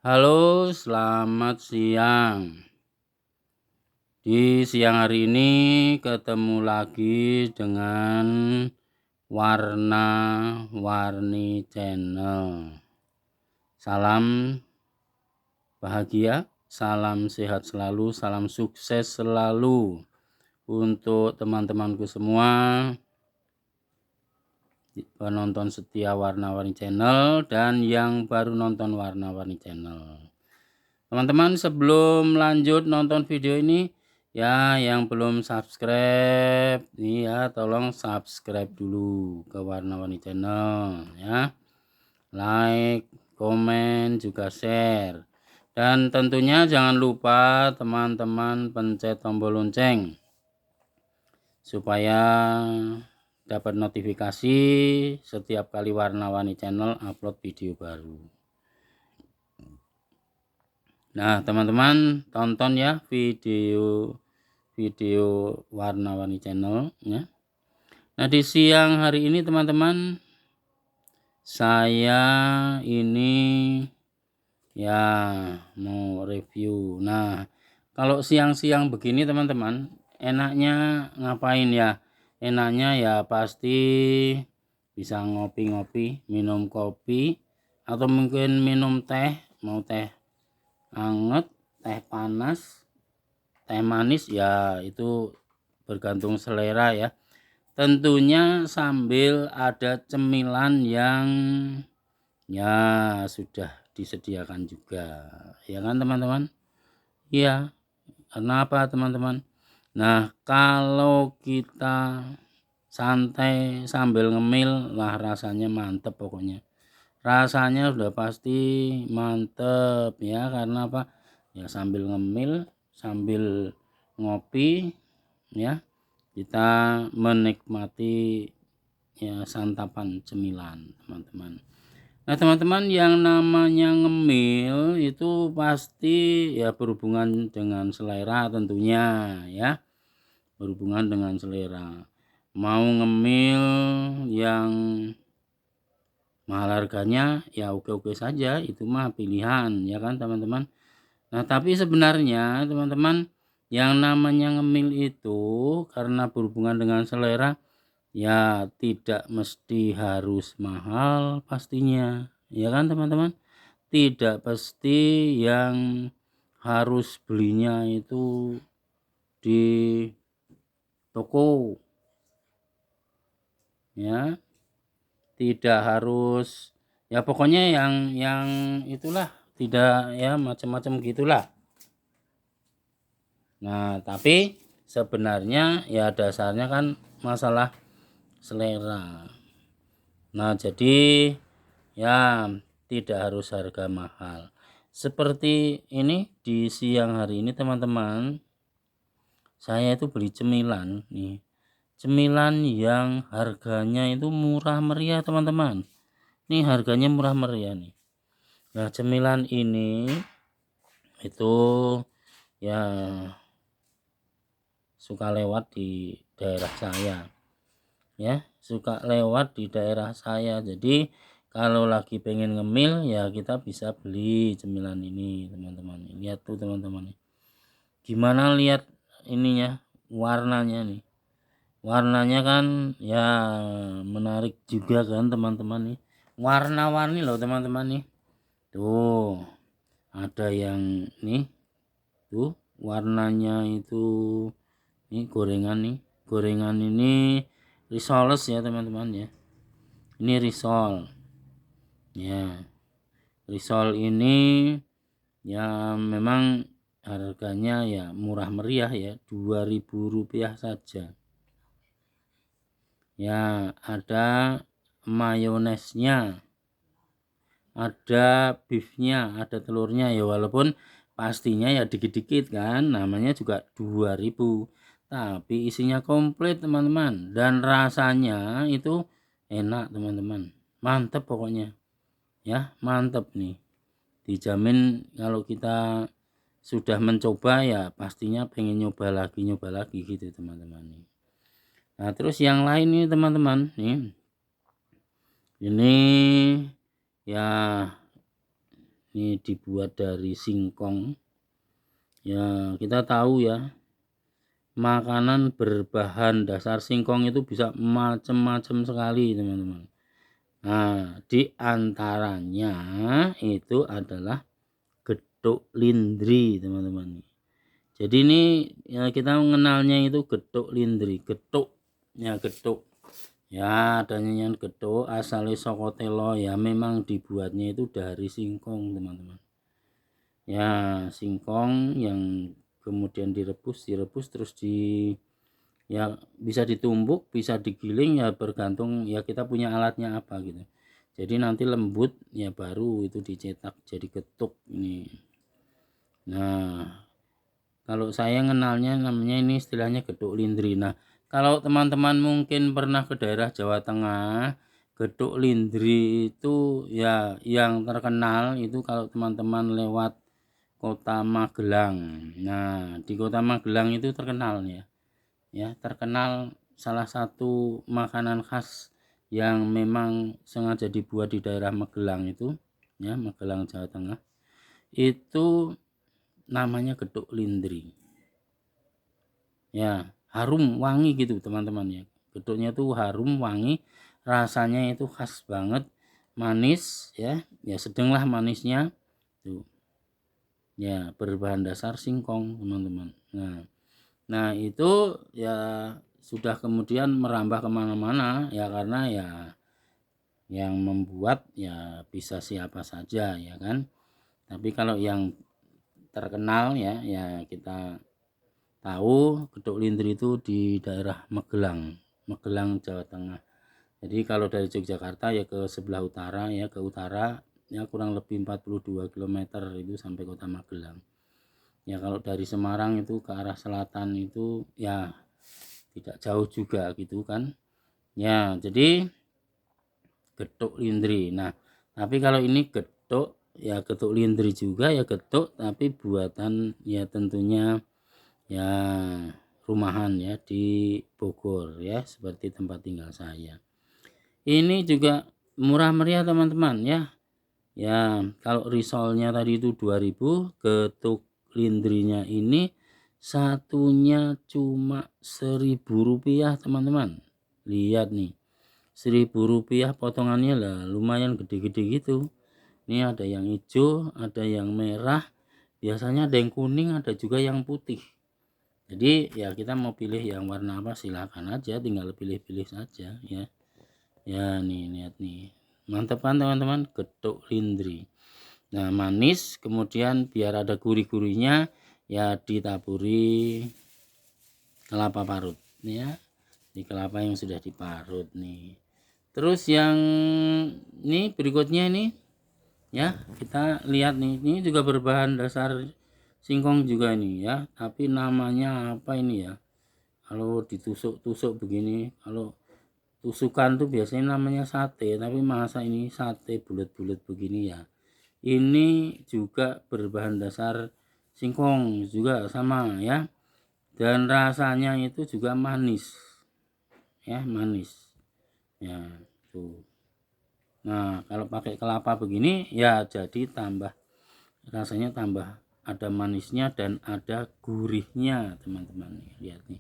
Halo, selamat siang. Di siang hari ini ketemu lagi dengan Warna-Warni Channel. Salam bahagia, salam sehat selalu, salam sukses selalu untuk teman-temanku semua, penonton setia Warna-Warni Channel dan yang baru nonton Warna-Warni Channel. Teman-teman, sebelum lanjut nonton video ini, ya yang belum subscribe nih ya, tolong subscribe dulu ke Warna-Warni Channel ya. Like, komen, juga share. Dan tentunya jangan lupa teman-teman pencet tombol lonceng supaya dapat notifikasi setiap kali Warna-Warni Channel upload video baru. Nah, teman-teman tonton ya video Warna-Warni Channel ya. Nah, di siang hari ini teman-teman, saya ini ya mau review. Nah, kalau siang-siang begini teman-teman, enaknya ngapain ya? Enaknya ya pasti bisa ngopi-ngopi, minum kopi, atau mungkin minum teh, mau teh anget, teh panas, teh manis, ya itu bergantung selera ya. Tentunya sambil ada cemilan yang ya sudah disediakan juga, ya kan teman-teman? Iya, karena apa teman-teman? Nah, kalau kita santai sambil ngemil lah rasanya mantep pokoknya. Rasanya sudah pasti mantep ya, karena apa? Ya sambil ngemil, sambil ngopi ya, kita menikmati ya santapan cemilan teman-teman. Nah, teman-teman, yang namanya ngemil itu pasti ya berhubungan dengan selera tentunya ya, berhubungan dengan selera. Mau ngemil yang mahal harganya ya oke-oke saja, itu mah pilihan ya kan teman-teman. Nah, tapi sebenarnya teman-teman, yang namanya ngemil itu karena berhubungan dengan selera ya tidak mesti harus mahal pastinya, ya kan teman-teman. Tidak pasti yang harus belinya itu di toko ya, tidak harus ya, pokoknya yang itulah, tidak ya macam-macam gitulah. Nah, tapi sebenarnya ya dasarnya kan masalah selera. Nah, jadi ya tidak harus harga mahal. Seperti ini di siang hari ini teman-teman, saya itu beli cemilan nih. Cemilan yang harganya itu murah meriah teman-teman. Ini harganya murah meriah nih. Nah, cemilan ini itu ya suka lewat di daerah saya ya, suka lewat di daerah saya. Jadi kalau lagi pengen ngemil ya kita bisa beli cemilan ini teman-teman. Lihat tuh teman-teman, gimana lihat ininya, warnanya nih, warnanya kan ya menarik juga kan teman-teman nih, warna-warni loh teman-teman nih. Tuh ada yang nih, tuh warnanya itu ini gorengan ini risoles ya teman-teman ya. Ini risol ya, risol ini ya memang harganya ya murah meriah ya, Rp2.000 saja ya. Ada mayonesnya, ada beefnya, ada telurnya ya, walaupun pastinya ya dikit-dikit kan, namanya juga 2.000, tapi isinya komplit teman-teman, dan rasanya itu enak teman-teman, mantep pokoknya ya, mantep nih, dijamin. Kalau kita sudah mencoba ya pastinya pengen nyoba lagi gitu teman-teman nih. Nah, terus yang lain nih teman-teman nih, ini ya ini dibuat dari singkong. Ya, kita tahu ya, makanan berbahan dasar singkong itu bisa macam-macam sekali, teman-teman. Nah, di antaranya itu adalah getuk lindri, teman-teman. Jadi ini ya, kita mengenalnya itu getuk lindri, getuk ya, getuk ya, adanya yang getuk asalnya saka telo ya, memang dibuatnya itu dari singkong, teman-teman. Ya, singkong yang kemudian direbus terus ya bisa ditumbuk, bisa digiling, ya bergantung ya kita punya alatnya apa gitu. Jadi nanti lembut ya baru itu dicetak jadi getuk ini. Nah, kalau saya kenalnya namanya ini istilahnya getuk lindri. Nah, kalau teman-teman mungkin pernah ke daerah Jawa Tengah, getuk lindri itu ya yang terkenal itu kalau teman-teman lewat Kota Magelang. Nah, di Kota Magelang itu terkenal ya. Ya, terkenal salah satu makanan khas yang memang sengaja dibuat di daerah Magelang itu, ya, Magelang Jawa Tengah. Itu namanya getuk lindri. Ya, harum wangi gitu, teman-teman ya. Getuknya tuh harum wangi, rasanya itu khas banget, manis ya. Ya sedanglah manisnya. Tuh. Ya, berbahan dasar singkong, teman-teman. Nah itu ya sudah kemudian merambah kemana-mana ya, karena ya yang membuat ya bisa siapa saja ya kan. Tapi kalau yang terkenal ya kita tahu getuk lindri itu di daerah Magelang, Jawa Tengah. Jadi kalau dari Yogyakarta ya ke sebelah utara ya, ke utara ya kurang lebih 42 km itu sampai Kota Magelang. Ya kalau dari Semarang itu ke arah selatan itu ya tidak jauh juga gitu kan. Ya, jadi getuk lindri. Nah, tapi kalau ini getuk ya getuk lindri juga ya, getuk tapi buatan ya tentunya ya rumahan ya di Bogor ya, seperti tempat tinggal saya. Ini juga murah meriah, teman-teman ya. Ya, kalau risolnya tadi itu 2000, getuk lindrinya ini satunya cuma Rp1.000, teman-teman. Lihat nih, Rp1.000 potongannya lah, lumayan gede-gede gitu. Ini ada yang hijau, ada yang merah, biasanya ada yang kuning, ada juga yang putih. Jadi ya kita mau pilih yang warna apa silakan aja, tinggal pilih-pilih saja ya. Ya nih, lihat nih, mantap kan teman-teman, getuk lindri. Nah, manis, kemudian biar ada gurih-gurihnya ya ditaburi kelapa parut nih ya, di kelapa yang sudah diparut nih. Terus yang ini berikutnya ini ya, kita lihat nih, ini juga berbahan dasar singkong juga ini ya, tapi namanya apa ini ya, kalau ditusuk-tusuk begini, kalau tusukan tuh biasanya namanya sate, tapi masa ini sate bulat-bulat begini ya. Ini juga berbahan dasar singkong juga sama ya, dan rasanya itu juga manis ya, manis ya tuh. Nah, kalau pakai kelapa begini ya jadi tambah rasanya, tambah ada manisnya dan ada gurihnya, teman-teman. Lihat nih,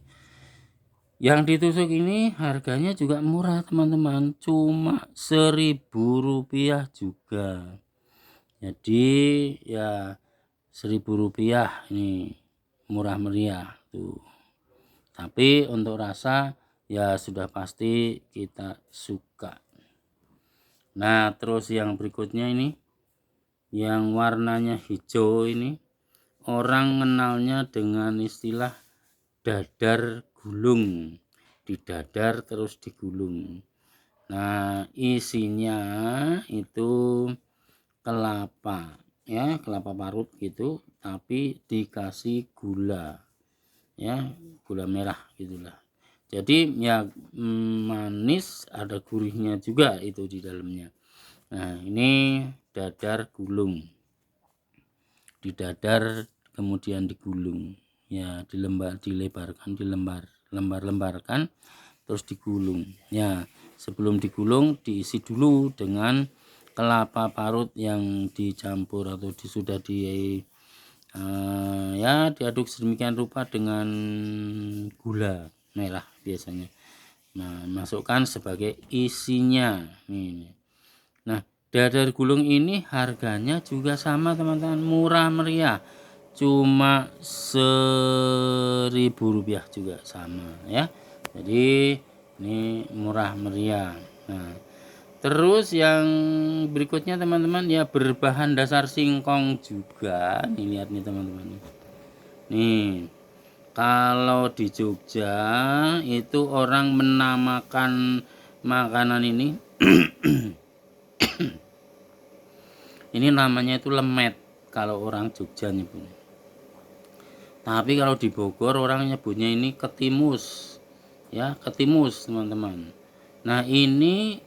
yang ditusuk ini harganya juga murah, teman-teman, cuma Rp1.000 juga. Jadi ya Rp1.000 ini murah meriah tuh. Tapi untuk rasa ya sudah pasti kita suka. Nah, terus yang berikutnya ini yang warnanya hijau ini, orang kenalnya dengan istilah dadar gulung, didadar terus digulung. Nah, isinya itu kelapa ya, kelapa parut gitu, tapi dikasih gula ya, gula merah gitulah. Jadi ya manis, ada gurihnya juga itu di dalamnya. Nah, ini dadar gulung, didadar kemudian digulung ya, dilembarkan terus digulung ya. Sebelum digulung diisi dulu dengan kelapa parut yang dicampur atau sudah ya diaduk sedemikian rupa dengan gula merah biasanya. Nah, masukkan sebagai isinya ini. Nah, dadar gulung ini harganya juga sama teman-teman, murah meriah, cuma Rp1.000 juga sama ya. Jadi ini murah meriah. Nah, terus yang berikutnya teman-teman ya berbahan dasar singkong juga. Nih lihat nih teman-teman. Nih, kalau di Jogja itu orang menamakan makanan ini ini namanya itu lemet kalau orang Jogja nyebutnya. Tapi kalau di Bogor orang nyebutnya ini ketimus. Ya, ketimus teman-teman. Nah, ini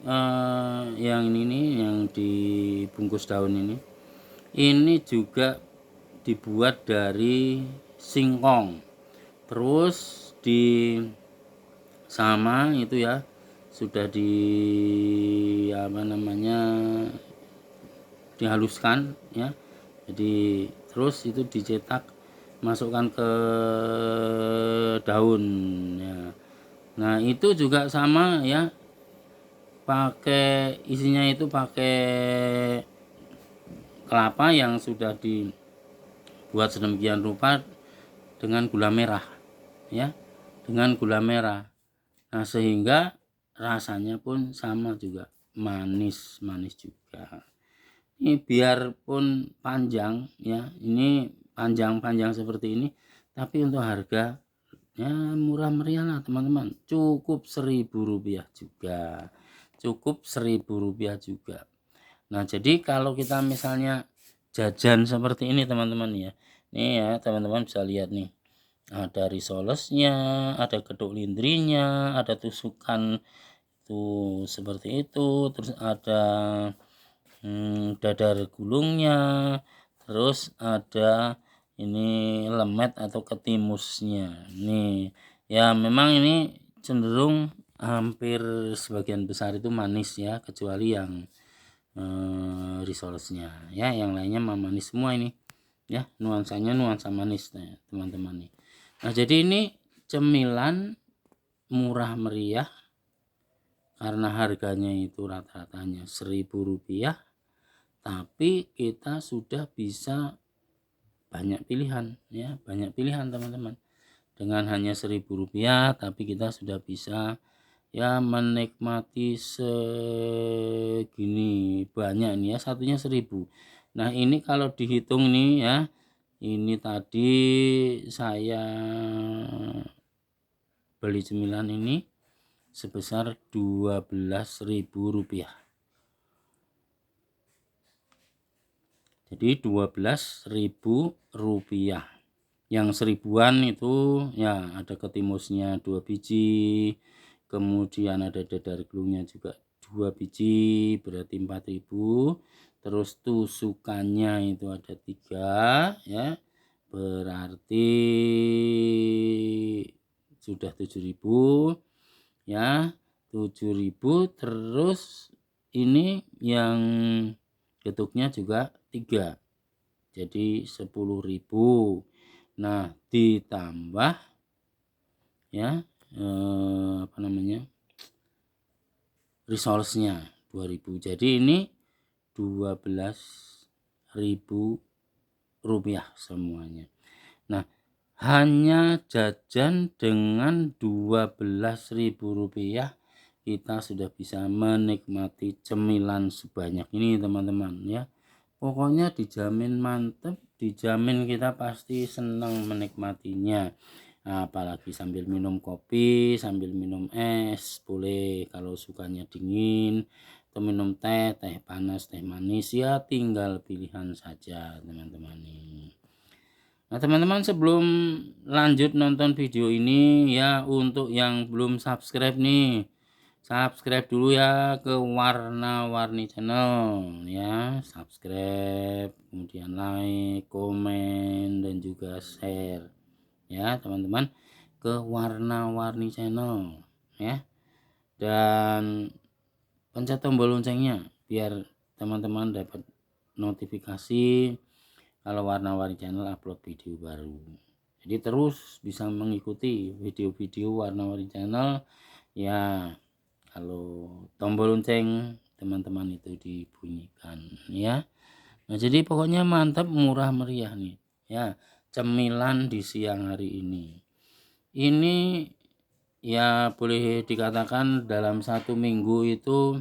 yang ini nih yang dibungkus daun ini. Ini juga dibuat dari singkong. Terus di sama itu ya sudah dihaluskan ya. Jadi terus itu dicetak, masukkan ke daun ya. Nah, itu juga sama ya, pakai isinya itu pakai kelapa yang sudah dibuat sedemikian rupa dengan gula merah ya, dengan gula merah. Nah, sehingga rasanya pun sama juga, manis juga. Ini biarpun panjang ya, ini panjang seperti ini, tapi untuk harga ya murah meriah lah teman-teman, cukup Rp1.000 juga, cukup Rp1.000 juga. Nah, jadi kalau kita misalnya jajan seperti ini teman-teman ya, nih ya teman-teman bisa lihat nih, ada risolesnya, ada geduk lindrinya, ada tusukan tuh seperti itu, terus ada dadar gulungnya, terus ada ini lemet atau ketimusnya. Nih ya, memang ini cenderung hampir sebagian besar itu manis ya, kecuali yang risolesnya ya, yang lainnya manis semua ini ya, nuansanya nuansa manis nih teman-teman nih. Nah, jadi ini cemilan murah meriah karena harganya itu rata-ratanya Rp1.000, tapi kita sudah bisa banyak pilihan ya, banyak pilihan teman-teman. Dengan hanya Rp1.000 tapi kita sudah bisa ya menikmati segini banyak nih ya, satunya 1.000. Nah, ini kalau dihitung nih ya, ini tadi saya beli cemilan ini sebesar Rp12.000. Jadi Rp12.000. Yang 1.000-an itu ya ada ketimusnya 2 biji, kemudian ada dadar gulungnya juga 2 biji, berarti 4.000. Terus tusukannya itu ada 3 ya, berarti sudah 7.000 ya, 7.000. Terus ini yang getuknya juga 3, jadi 10.000. Nah, ditambah ya risolesnya 2.000, jadi ini Rp12.000 semuanya. Nah, hanya jajan dengan Rp12.000 kita sudah bisa menikmati cemilan sebanyak ini teman-teman ya. Pokoknya dijamin mantep, dijamin kita pasti senang menikmatinya. Nah, apalagi sambil minum kopi, sambil minum es boleh, kalau sukanya dingin, atau minum teh panas, teh manis ya tinggal pilihan saja teman-teman nih. Nah, teman-teman, sebelum lanjut nonton video ini ya, untuk yang belum subscribe nih, subscribe dulu ya ke Warna-Warni Channel ya, subscribe, kemudian like, komen, dan juga share ya teman-teman ke Warna-Warni Channel ya, dan pencet tombol loncengnya biar teman-teman dapat notifikasi kalau Warna-Warni Channel upload video baru. Jadi terus bisa mengikuti video-video Warna-Warni Channel ya. Kalau tombol lonceng teman-teman itu dibunyikan ya. Nah, jadi pokoknya mantap, murah meriah nih ya, cemilan di siang hari ini. Ini ya boleh dikatakan dalam 1 minggu itu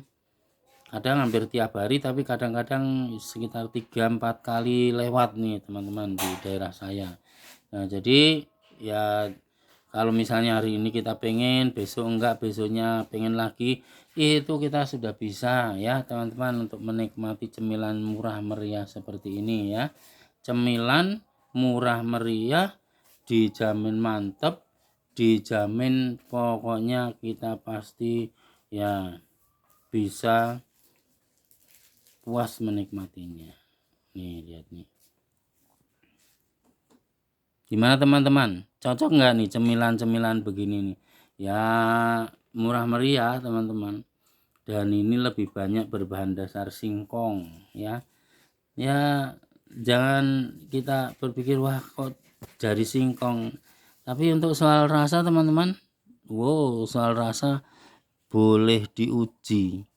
kadang hampir tiap hari, tapi kadang-kadang sekitar 3-4 kali lewat nih teman-teman di daerah saya. Nah, jadi ya kalau misalnya hari ini kita pengen, besok enggak, besoknya pengen lagi, itu kita sudah bisa ya teman-teman untuk menikmati cemilan murah meriah seperti ini ya. Cemilan murah meriah, dijamin mantep, dijamin pokoknya kita pasti ya bisa puas menikmatinya. Nih lihat nih. Gimana teman-teman, cocok nggak nih cemilan-cemilan begini nih ya, murah meriah teman-teman, dan ini lebih banyak berbahan dasar singkong ya. Ya jangan kita berpikir wah kok dari singkong, tapi untuk soal rasa teman-teman, wow, soal rasa boleh diuji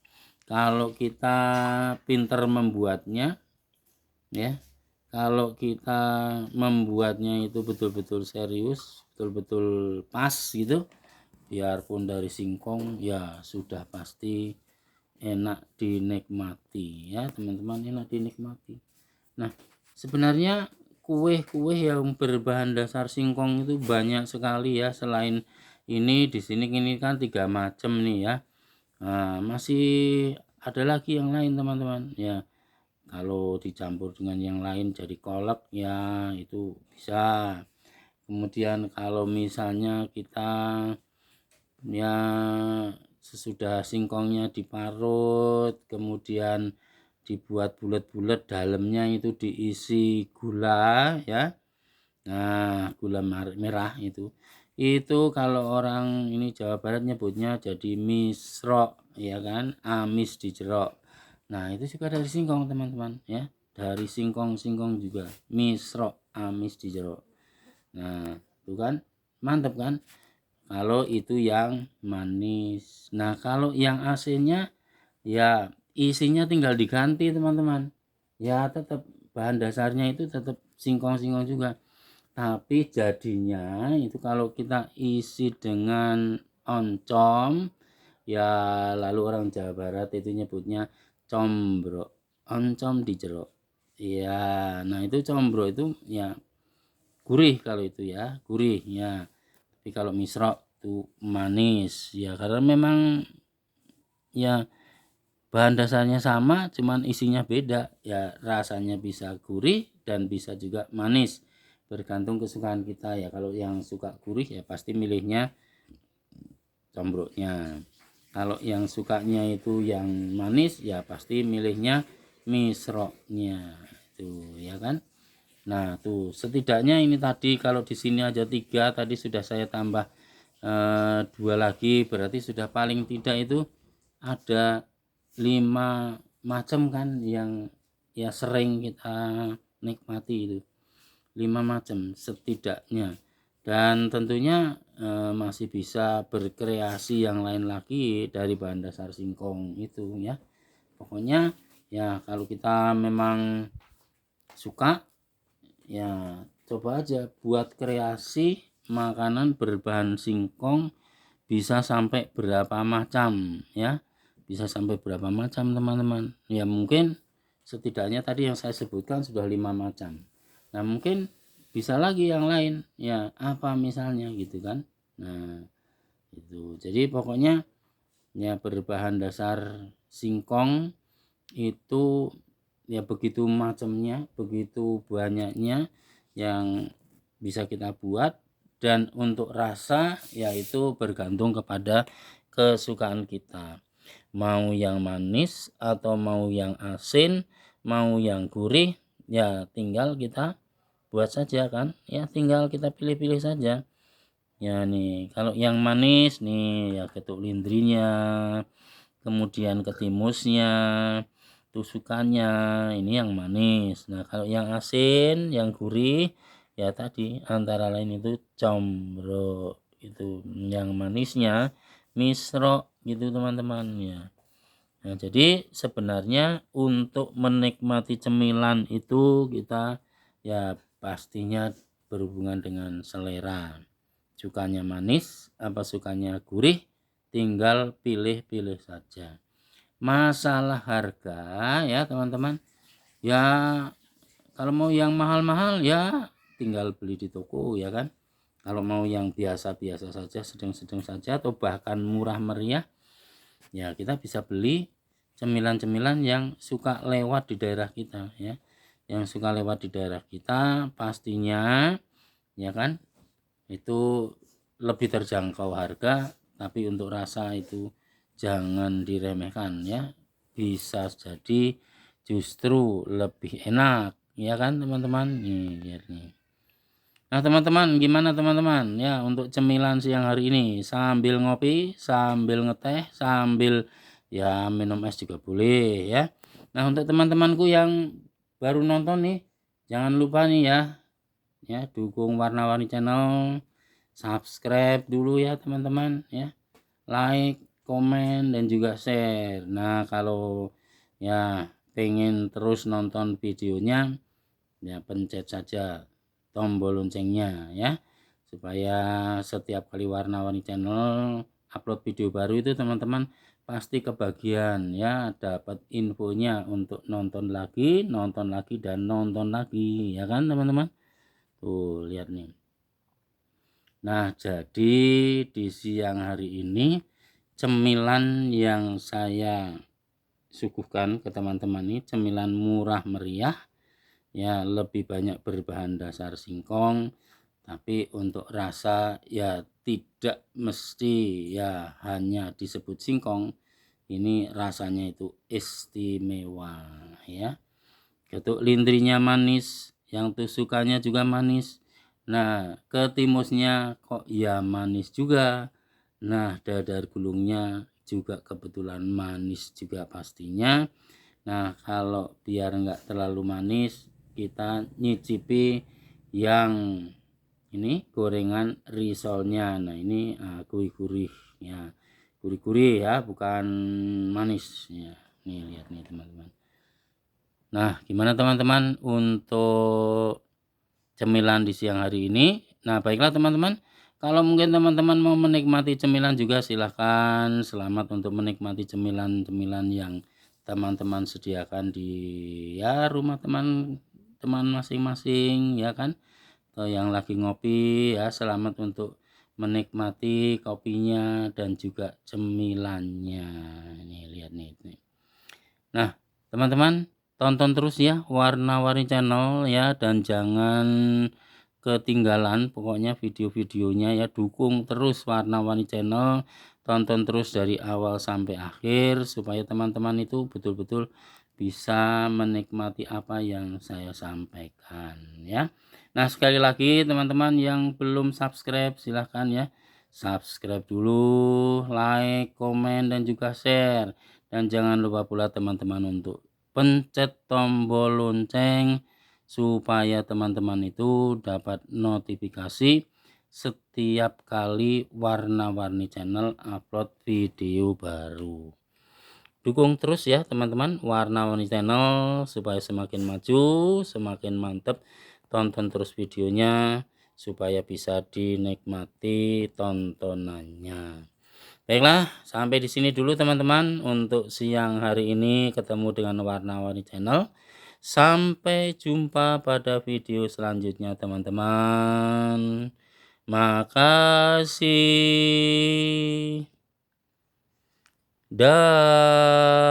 kalau kita pinter membuatnya ya. Kalau kita membuatnya itu betul-betul serius, betul-betul pas gitu, biarpun dari singkong ya sudah pasti enak dinikmati ya teman-teman, enak dinikmati. Nah, sebenarnya kue-kue yang berbahan dasar singkong itu banyak sekali ya. Selain ini di sini kan 3 macam nih ya. Nah, masih ada lagi yang lain teman-teman ya. Kalau dicampur dengan yang lain jadi kolak ya itu bisa. Kemudian kalau misalnya kita ya sesudah singkongnya diparut, kemudian dibuat bulat-bulat, dalamnya itu diisi gula ya. Nah, gula merah itu kalau orang ini Jawa Barat nyebutnya jadi misro ya kan, amis di jeruk. Nah, itu juga dari singkong teman-teman ya, dari singkong juga misro, amis di jeruk. Nah, itu kan mantap kan kalau itu yang manis. Nah, kalau yang asinnya ya isinya tinggal diganti teman-teman ya, tetap bahan dasarnya itu tetap singkong juga, tapi jadinya itu kalau kita isi dengan oncom ya, lalu orang Jawa Barat itu nyebutnya combro, oncom di jeruk ya. Nah, itu combro itu ya gurih, kalau itu ya gurih ya, tapi kalau misro itu manis ya, karena memang ya bahan dasarnya sama, cuman isinya beda ya, rasanya bisa gurih dan bisa juga manis, bergantung kesukaan kita ya. Kalau yang suka gurih ya pasti milihnya combroknya, kalau yang sukanya itu yang manis ya pasti milihnya misroknya itu ya kan. Nah tuh setidaknya ini tadi kalau di sini aja 3, tadi sudah saya tambah 2 lagi, berarti sudah paling tidak itu ada 5 macam kan yang ya sering kita nikmati itu, 5 macam setidaknya. Dan tentunya masih bisa berkreasi yang lain lagi dari bahan dasar singkong itu ya. Pokoknya ya kalau kita memang suka ya coba aja buat kreasi makanan berbahan singkong, bisa sampai berapa macam ya, bisa sampai berapa macam teman-teman ya. Mungkin setidaknya tadi yang saya sebutkan sudah 5 macam. Nah, mungkin bisa lagi yang lain ya, apa misalnya gitu kan. Nah, itu jadi pokoknya ya berbahan dasar singkong itu ya begitu macamnya, begitu banyaknya yang bisa kita buat. Dan untuk rasa yaitu bergantung kepada kesukaan kita, mau yang manis atau mau yang asin, mau yang gurih ya tinggal kita buat saja kan ya, tinggal kita pilih-pilih saja ya. Nih kalau yang manis nih ya ketuk lindrinya, kemudian ketimusnya, tusukannya ini yang manis. Nah, kalau yang asin, yang gurih ya tadi antara lain itu combro, itu yang manisnya misro gitu teman-teman ya. Nah, jadi sebenarnya untuk menikmati cemilan itu kita ya pastinya berhubungan dengan selera. Sukanya manis apa sukanya gurih, tinggal pilih-pilih saja. Masalah harga ya teman-teman, ya kalau mau yang mahal-mahal ya tinggal beli di toko ya kan. Kalau mau yang biasa-biasa saja, sedang-sedang saja atau bahkan murah meriah ya kita bisa beli cemilan-cemilan yang suka lewat di daerah kita ya. Yang suka lewat di daerah kita pastinya ya kan itu lebih terjangkau harga, tapi untuk rasa itu jangan diremehkan ya, bisa jadi justru lebih enak ya kan teman-teman. Nih lihat nih. Nah teman-teman, gimana teman-teman ya untuk cemilan siang hari ini, sambil ngopi, sambil ngeteh, sambil ya minum es juga boleh ya. Nah untuk teman-temanku yang baru nonton nih, jangan lupa nih ya dukung Warna-Warni Channel, subscribe dulu ya teman-teman ya, like, komen dan juga share. Nah kalau ya pengen terus nonton videonya ya pencet saja tombol loncengnya ya, supaya setiap kali Warna-Warni Channel upload video baru itu teman-teman pasti kebagian ya, dapat infonya untuk nonton lagi dan nonton lagi ya kan teman-teman. Tuh lihat nih. Nah jadi di siang hari ini cemilan yang saya suguhkan ke teman-teman ini cemilan murah meriah ya, lebih banyak berbahan dasar singkong, tapi untuk rasa ya tidak mesti ya hanya disebut singkong, ini rasanya itu istimewa ya. Getuk lindrinya manis, yang tusukannya juga manis. Nah, ketimusnya kok ya manis juga. Nah, dadar gulungnya juga kebetulan manis juga pastinya. Nah, kalau biar enggak terlalu manis, kita nyicipi yang ini gorengan risolnya. Nah, ini gurih-gurih ya. Gurih-gurih ya, bukan manis ya. Nih lihat nih teman-teman. Nah, gimana teman-teman untuk cemilan di siang hari ini? Nah, baiklah teman-teman. Kalau mungkin teman-teman mau menikmati cemilan juga silahkan. Selamat untuk menikmati cemilan-cemilan yang teman-teman sediakan di ya rumah teman-teman masing-masing ya kan. Atau yang lagi ngopi ya, selamat untuk menikmati kopinya dan juga cemilannya. Nih lihat nih. Nah, teman-teman tonton terus ya Warna-Warni Channel ya, dan jangan ketinggalan pokoknya video-videonya ya, dukung terus Warna-Warni Channel, tonton terus dari awal sampai akhir supaya teman-teman itu betul-betul bisa menikmati apa yang saya sampaikan ya. Nah sekali lagi teman-teman yang belum subscribe silahkan ya subscribe dulu, like, komen dan juga share, dan jangan lupa pula teman-teman untuk pencet tombol lonceng supaya teman-teman itu dapat notifikasi setiap kali Warna-Warni Channel upload video baru. Dukung terus ya teman-teman Warna-Warni Channel supaya semakin maju, semakin mantap. Tonton terus videonya supaya bisa dinikmati tontonannya. Baiklah, sampai di sini dulu teman-teman untuk siang hari ini, ketemu dengan Warna-Warni Channel. Sampai jumpa pada video selanjutnya teman-teman. Makasih. Dah.